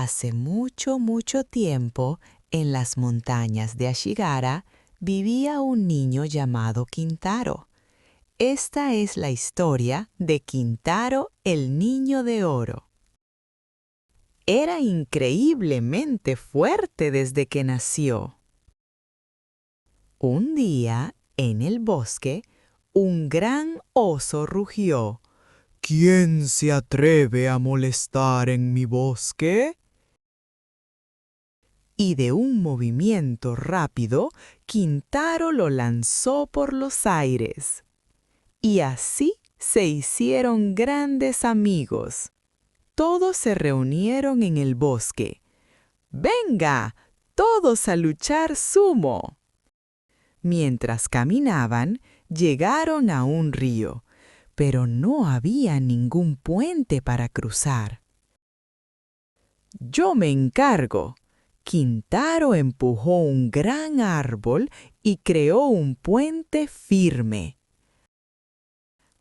Hace mucho, mucho tiempo, en las montañas de Ashigara, vivía un niño llamado Kintaro. Esta es la historia de Kintaro, el niño de oro. Era increíblemente fuerte desde que nació. Un día, en el bosque, un gran oso rugió. ¿Quién se atreve a molestar en mi bosque? Y de un movimiento rápido, Kintaro lo lanzó por los aires. Y así se hicieron grandes amigos. Todos se reunieron en el bosque. ¡Venga! ¡Todos a luchar sumo! Mientras caminaban, llegaron a un río, pero no había ningún puente para cruzar. «Yo me encargo». Kintaro empujó un gran árbol y creó un puente firme.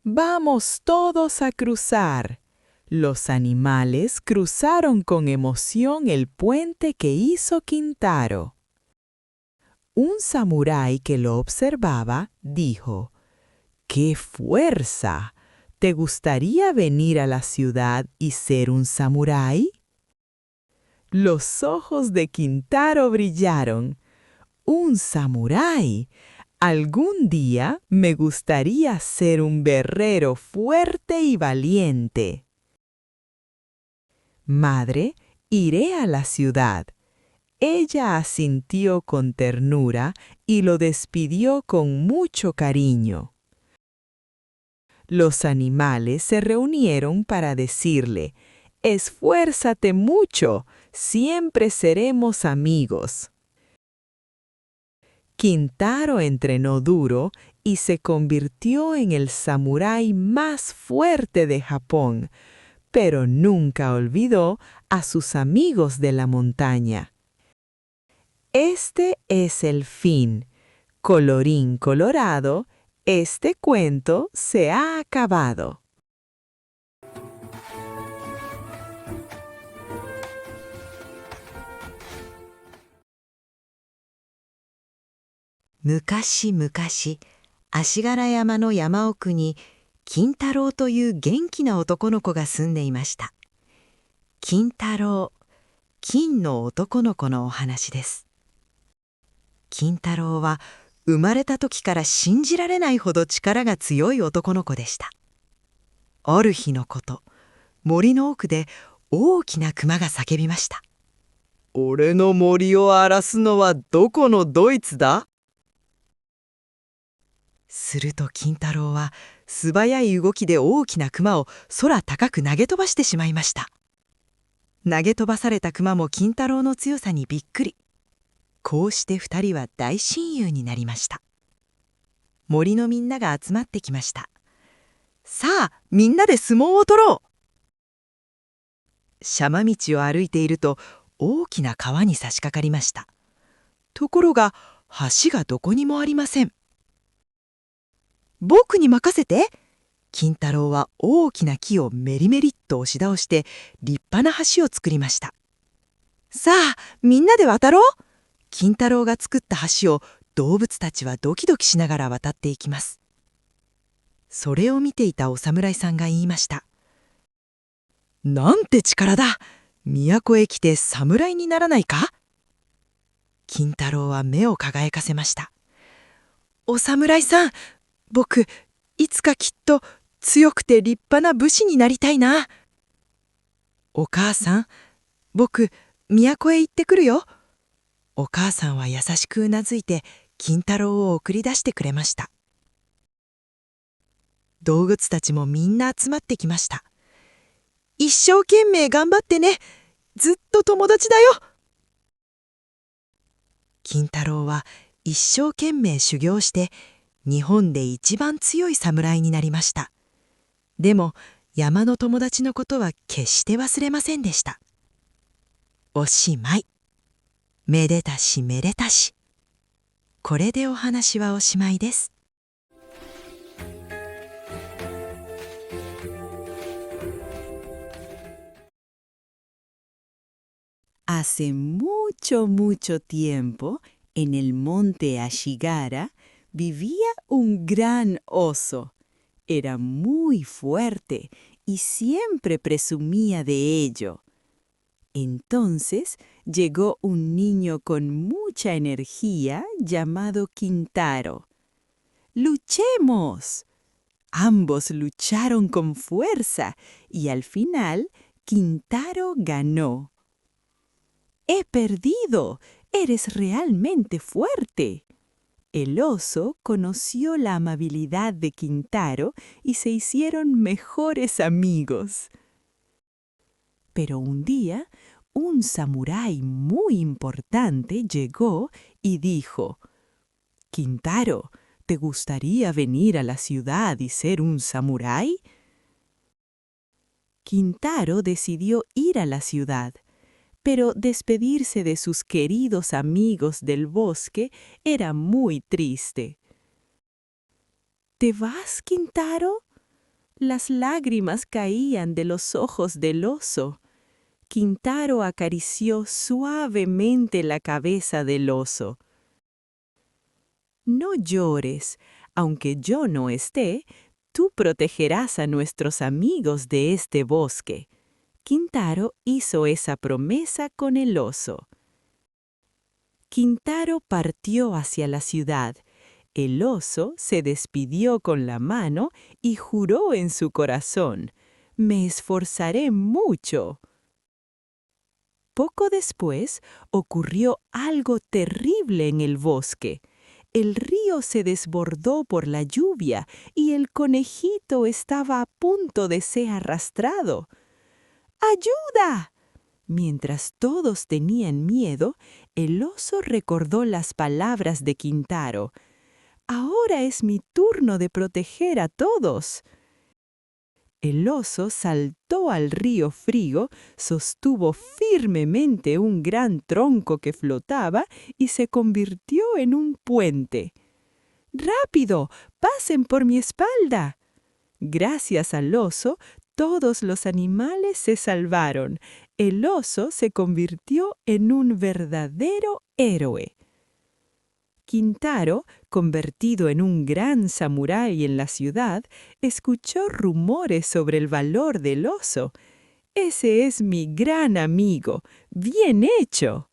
«¡Vamos todos a cruzar!». Los animales cruzaron con emoción el puente que hizo Kintaro. Un samurái que lo observaba dijo: «¡Qué fuerza! ¿Te gustaría venir a la ciudad y ser un samurái?». Los ojos de Kintaro brillaron. «¡Un samurái! Algún día me gustaría ser un guerrero fuerte y valiente». «Madre, iré a la ciudad». Ella asintió con ternura y lo despidió con mucho cariño. Los animales se reunieron para decirle: «Esfuérzate mucho, siempre seremos amigos». Kintaro entrenó duro y se convirtió en el samurái más fuerte de Japón, pero nunca olvidó a sus amigos de la montaña. Este es el fin. Colorín colorado, este cuento se ha acabado. 昔々、足柄山の山奥に金太郎という元気な男の子が住んでいました。金太郎、金の男の子のお話です。金太郎は生まれた時から信じられないほど力が強い男の子でした。ある日のこと、森の奥で大きな熊が叫びました。俺の森を荒らすのはどこのドイツだ？すると金太郎は素早い動きで大きな熊を空高く投げ飛ばしてしまいました。投げ飛ばされた熊も金太郎の強さにびっくり。こうして2人は大親友になりました。森のみんなが集まってきました。さあ、みんなで相撲を取ろう。山道を歩いていると大きな川に差し掛かりました。ところが橋がどこにもありません。僕に任せて。金太郎は大きな木をメリメリっと押し倒して立派な橋を作りました。さあ、みんなで渡ろう。金太郎が作った橋を動物たちはドキドキしながら渡っていきます。それを見ていたお侍さんが言いました。なんて力だ。都へ来て侍にならないか。金太郎は目を輝かせました。お侍さん、僕、いつかきっと強くて立派な武士になりたいな。お母さん、僕、都へ行ってくるよ。お母さんは優しくうなずいて金太郎を送り出してくれました。動物たちもみんな集まってきました。一生懸命頑張ってね。ずっと友達だよ。金太郎は一生懸命修行して日本で一番強い侍になりました。でも山の友達のことは決して忘れませんでした。おしまい。めでたしめでたし。これでお話はおしまいです。Hace mucho, mucho tiempo, en el monte Ashigara, vivía un gran oso. Era muy fuerte y siempre presumía de ello. Entonces llegó un niño con mucha energía llamado Kintaro. ¡Luchemos! Ambos lucharon con fuerza y al final Kintaro ganó. ¡He perdido! ¡Eres realmente fuerte! El oso conoció la amabilidad de Kintaro y se hicieron mejores amigos. Pero un día, un samurái muy importante llegó y dijo: «Kintaro, ¿te gustaría venir a la ciudad y ser un samurái?» Kintaro decidió ir a la ciudad, pero despedirse de sus queridos amigos del bosque era muy triste. ¿Te vas, Kintaro? Las lágrimas caían de los ojos del oso. Kintaro acarició suavemente la cabeza del oso. «No llores, aunque yo no esté, tú protegerás a nuestros amigos de este bosque». Kintaro hizo esa promesa con el oso. Kintaro partió hacia la ciudad. El oso se despidió con la mano y juró en su corazón: «Me esforzaré mucho». Poco después ocurrió algo terrible en el bosque. El río se desbordó por la lluvia y el conejito estaba a punto de ser arrastrado. ¡Ayuda! Mientras todos tenían miedo, el oso recordó las palabras de Kintaro. «Ahora es mi turno de proteger a todos». El oso saltó al río frío, sostuvo firmemente un gran tronco que flotaba y se convirtió en un puente. «¡Rápido! ¡Pasen por mi espalda!». Gracias al oso, todos los animales se salvaron. El oso se convirtió en un verdadero héroe. Kintaro, convertido en un gran samurái en la ciudad, escuchó rumores sobre el valor del oso. «Ese es mi gran amigo. ¡Bien hecho!».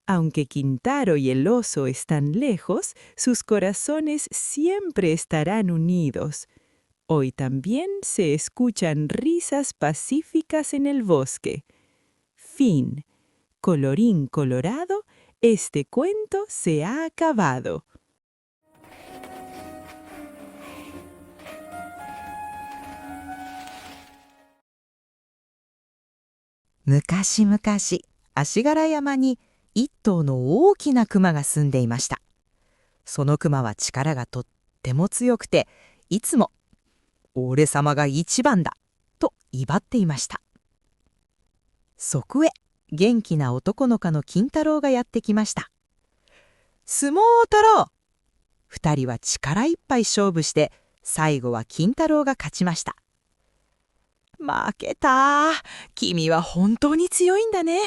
Aunque Kintaro y el oso están lejos, sus corazones siempre estarán unidos. Hoy también se escuchan risas pacíficas en el bosque. Fin. Colorín colorado, este cuento se ha acabado. 昔々、足柄山に一頭の大きな熊が住んでいました。その熊は力がとっても強くて、いつも俺様が一番だと威張っていました。そこへ元気な男の子の金太郎がやってきました。相撲太郎。二人は力いっぱい勝負して、最後は金太郎が勝ちました。負けた。君は本当に強いんだね。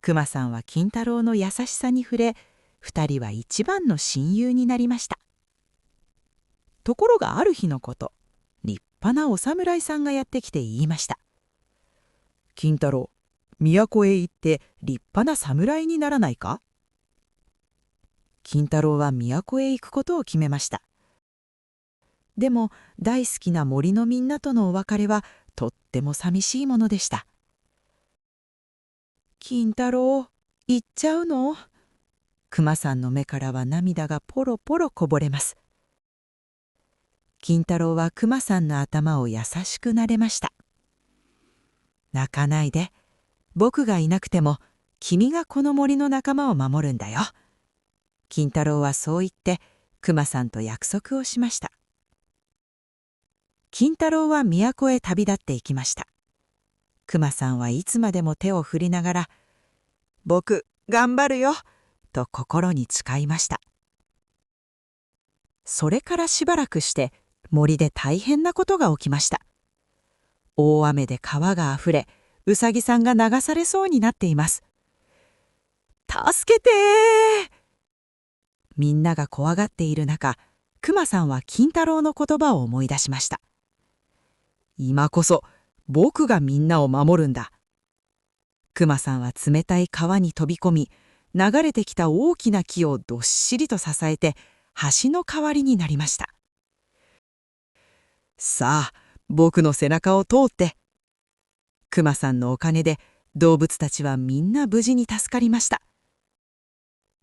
くまさんは金太郎の優しさに触れ、二人は一番の親友になりました。ところがある日のこと、立派なお侍さんがやってきて言いました。金太郎、都へ行って立派な侍にならないか？金太郎は都へ行くことを決めました。でも大好きな森のみんなとのお別れはとっても寂しいものでした。金太郎、行っちゃうの？くまさんの目からは涙がポロポロこぼれます。金太郎はくまさんの頭を優しく撫でました。泣かないで。僕がいなくても君がこの森の仲間を守るんだよ。金太郎はそう言ってくまさんと約束をしました。金太郎は都へ旅立っていきました。くまさんはいつまでも手を振りながら、僕頑張るよと心に誓いました。それからしばらくして森で大変なことが起きました。大雨で川があふれ、うさぎさんが流されそうになっています。助けてー！みんなが怖がっている中、くまさんは金太郎の言葉を思い出しました。今こそ僕がみんなを守るんだ。くまさんは冷たい川に飛び込み、流れてきた大きな木をどっしりと支えて橋の代わりになりました。さあ、僕の背中を通って。くまさんのおかげで動物たちはみんな無事に助かりました。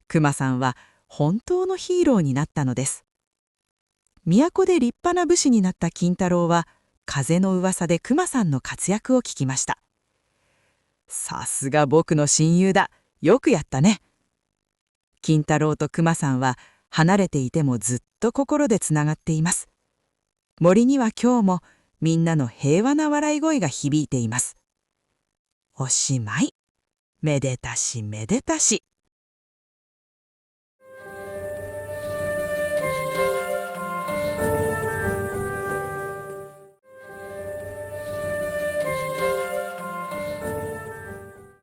くまさんは本当のヒーローになったのです。都で立派な武士になった金太郎は、風の噂でくまさんの活躍を聞きました。さすが僕の親友だ。よくやったね。金太郎とくまさんは離れていてもずっと心でつながっています。森には今日もみんなの平和な笑い声が響いています。おしまい。めでたしめでたし。